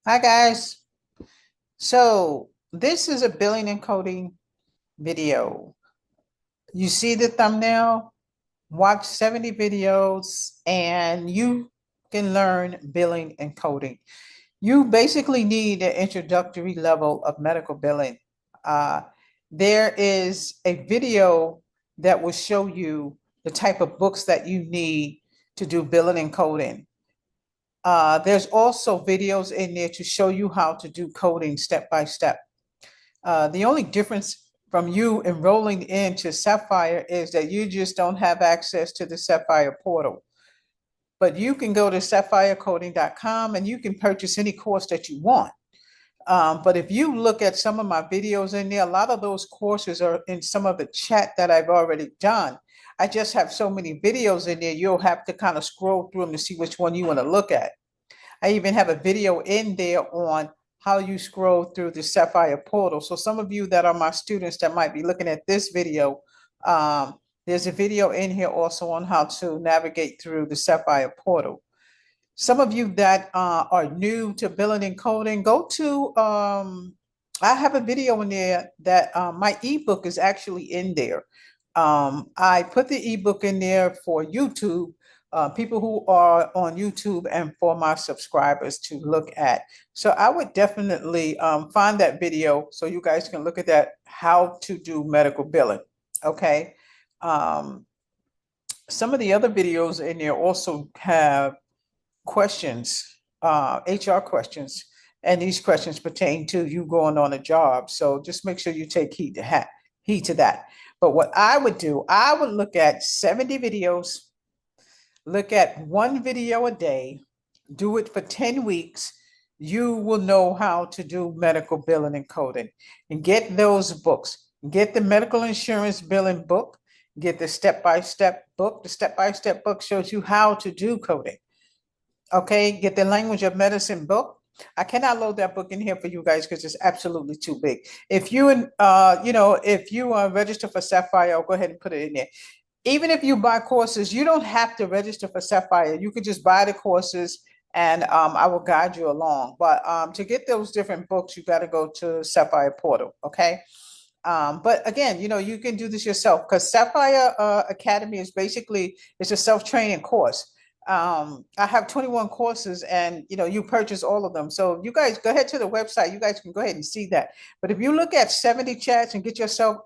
Hi guys. So this is a billing and coding video. You see the thumbnail? Watch 70 videos and you can learn billing and coding. You basically need an introductory level of medical billing. Uh, there is a video that will show you the type of books that you need to do billing and coding. There's also videos in there to show you how to do coding step by step. The only difference from you enrolling into Sapphire is that you just don't have access to the Sapphire portal. But you can go to sapphirecoding.com and you can purchase any course that you want. But if you look at some of my videos in there, a lot of those courses are in some of the chat that I've already done. I just have so many videos in there, you'll have to kind of scroll through them to see which one you want to look at. I even have a video in there on how you scroll through the Sapphire portal. So some of you that are my students that might be looking at this video, there's a video in here also on how to navigate through the Sapphire portal. Some of you that are new to billing and coding, go to, I have a video in there that my ebook is actually in there. I put the ebook in there for YouTube, people who are on YouTube and for my subscribers to look at. So I would definitely find that video so you guys can look at that, how to do medical billing. Okay. Um, some of the other videos in there also have questions, HR questions, and these questions pertain to you going on a job. So just make sure you take heed to that. But what I would do, I would look at 70 videos, look at one video a day, do it for 10 weeks. You will know how to do medical billing and coding and get those books. Get the medical insurance billing book, get the step by step book. The step by step book shows you how to do coding. Okay, get the language of medicine book. I cannot load that book in here for you guys because it's absolutely too big. If you if you are registered for Sapphire, I'll go ahead and put it in there. Even if you buy courses, you don't have to register for Sapphire. You could just buy the courses and I will guide you along. But to get those different books, you got to go to Sapphire portal. Okay. But again, you can do this yourself because Sapphire Academy is basically it's a self-training course. I have 21 courses and you purchase all of them. So you guys go ahead to the website. You guys can go ahead and see that. But if you look at 70 chats and get yourself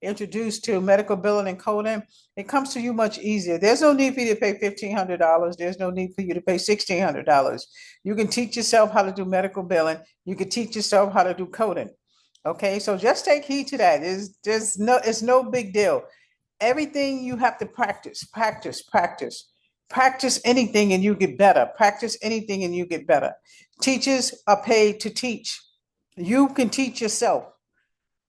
introduced to medical billing and coding, it comes to you much easier. There's no need for you to pay $1,500. There's no need for you to pay $1,600. You can teach yourself how to do medical billing. You can teach yourself how to do coding. Okay, so just take heed to that. It's no big deal. Everything you have to practice, practice, practice. Practice anything and you get better. Practice anything and you get better. Teachers are paid to teach. You can teach yourself.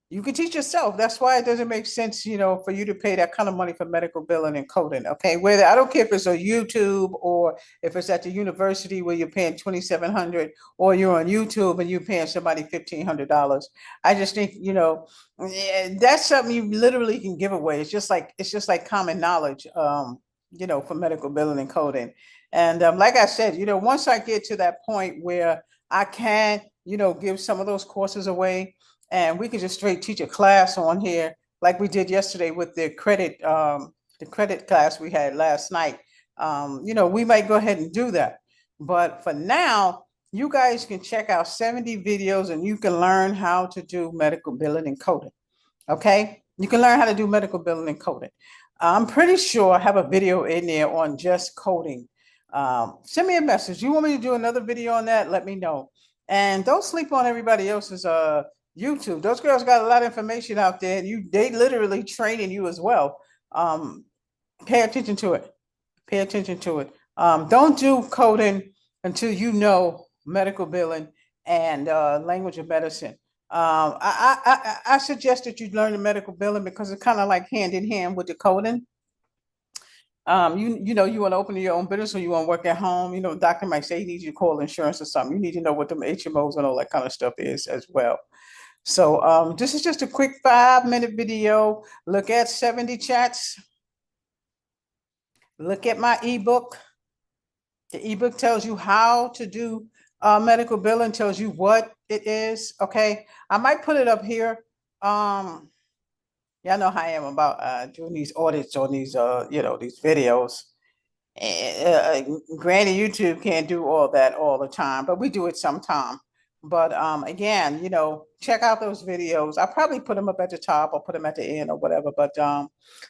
You can teach yourself. That's why it doesn't make sense, for you to pay that kind of money for medical billing and coding. Okay, whether I don't care if it's on YouTube or if it's at the university where you're paying 2,700, or you're on YouTube and you're paying somebody $1,500. I just think that's something you literally can give away. It's just like common knowledge, for medical billing and coding. And like I said, once I get to that point where I can, give some of those courses away and we could just straight teach a class on here like we did yesterday with the credit class we had last night. We might go ahead and do that, but for now you guys can check out 70 videos and you can learn how to do medical billing and coding. Okay, you can learn how to do medical billing and coding. I'm pretty sure I have a video in there on just coding. Send me a message. You want me to do another video on that? Let me know. And don't sleep on everybody else's YouTube. Those girls got a lot of information out there. They literally training you as well. Pay attention to it. Pay attention to it. Don't do coding until you know medical billing and language of medicine. I suggest that you learn the medical billing because it's kind of like hand in hand with the coding. You want to open your own business or you want to work at home. The doctor might say he needs you to call insurance or something. You need to know what the HMOs and all that kind of stuff is as well. So this is just a quick 5-minute video. Look at 70 chats. Look at my ebook. The ebook tells you how to do medical billing tells you what it is. Okay. I might put it up here. Um, y'all know how I am about doing these audits on these these videos. Granted, YouTube can't do all that all the time, but we do it sometime. But again, check out those videos. I probably put them up at the top or put them at the end or whatever. But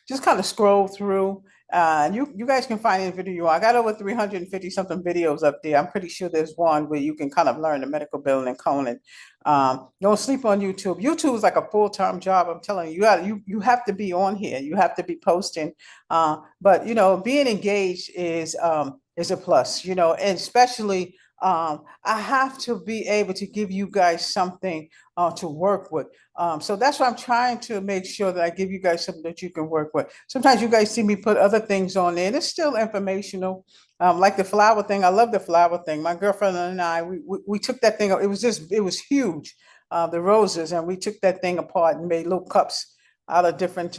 just kind of scroll through. You guys can find any video you want. I got over 350 something videos up there. I'm pretty sure there's one where you can kind of learn the medical billing and coding. Don't sleep on YouTube. YouTube is like a full-time job. I'm telling you, you have to be on here. You have to be posting. But being engaged is a plus. And especially I have to be able to give you guys something to work with. So that's why I'm trying to make sure that I give you guys something that you can work with. Sometimes you guys see me put other things on there, and it's still informational. Like the flower thing. I love the flower thing. My girlfriend and I, we took that thing. It was huge, the roses, and we took that thing apart and made little cups out of different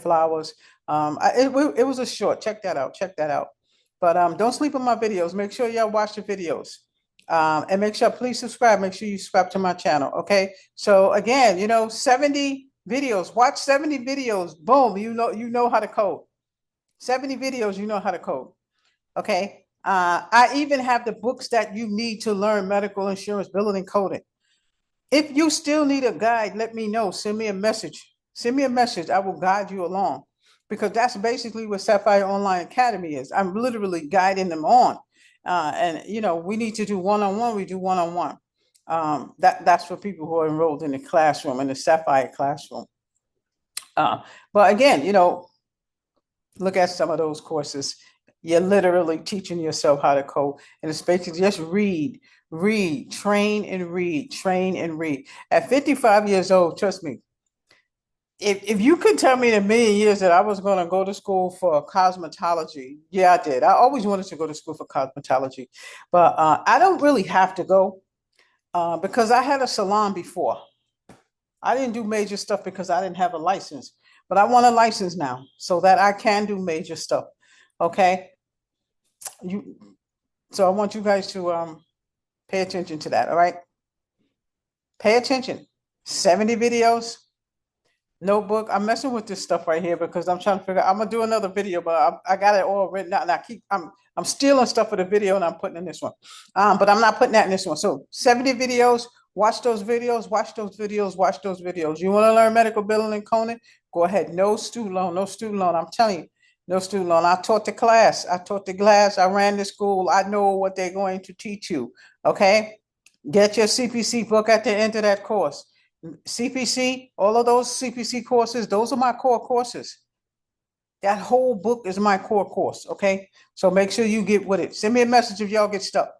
flowers. It was a short. Check that out. Check that out. But don't sleep on my videos. Make sure y'all watch the videos. And make sure, please subscribe. Make sure you subscribe to my channel. Okay. So again, 70 videos. Watch 70 videos. Boom. You know how to code. 70 videos, you know how to code. Okay. I even have the books that you need to learn medical insurance, billing, and coding. If you still need a guide, let me know. Send me a message. Send me a message. I will guide you along, because that's basically what Sapphire Online Academy is. I'm literally guiding them on. And we need to do one-on-one. We do one-on-one. That's for people who are enrolled in the classroom, in the Sapphire classroom. But again, look at some of those courses. You're literally teaching yourself how to code, and it's basically just read, train and read, train and read. At 55 years old, trust me, if you could tell me in a million years that I was going to go to school for cosmetology, yeah, I did. I always wanted to go to school for cosmetology, but I don't really have to go because I had a salon before. I didn't do major stuff because I didn't have a license, but I want a license now so that I can do major stuff. Okay. So I want you guys to pay attention to that. All right. Pay attention. 70 videos, notebook. I'm messing with this stuff right here because I'm trying to figure. I'm gonna do another video, but I got it all written out, and I'm stealing stuff for the video and I'm putting in this one. But I'm not putting that in this one. So 70 videos. Watch those videos. Watch those videos. Watch those videos. You want to learn medical billing and coding? Go ahead. No student loan. No student loan. I'm telling you. No student loan. I taught the class. I ran the school. I know what they're going to teach you. Okay. Get your CPC book at the end of that course. CPC, all of those CPC courses, those are my core courses. That whole book is my core course. Okay. So make sure you get with it. Send me a message if y'all get stuck.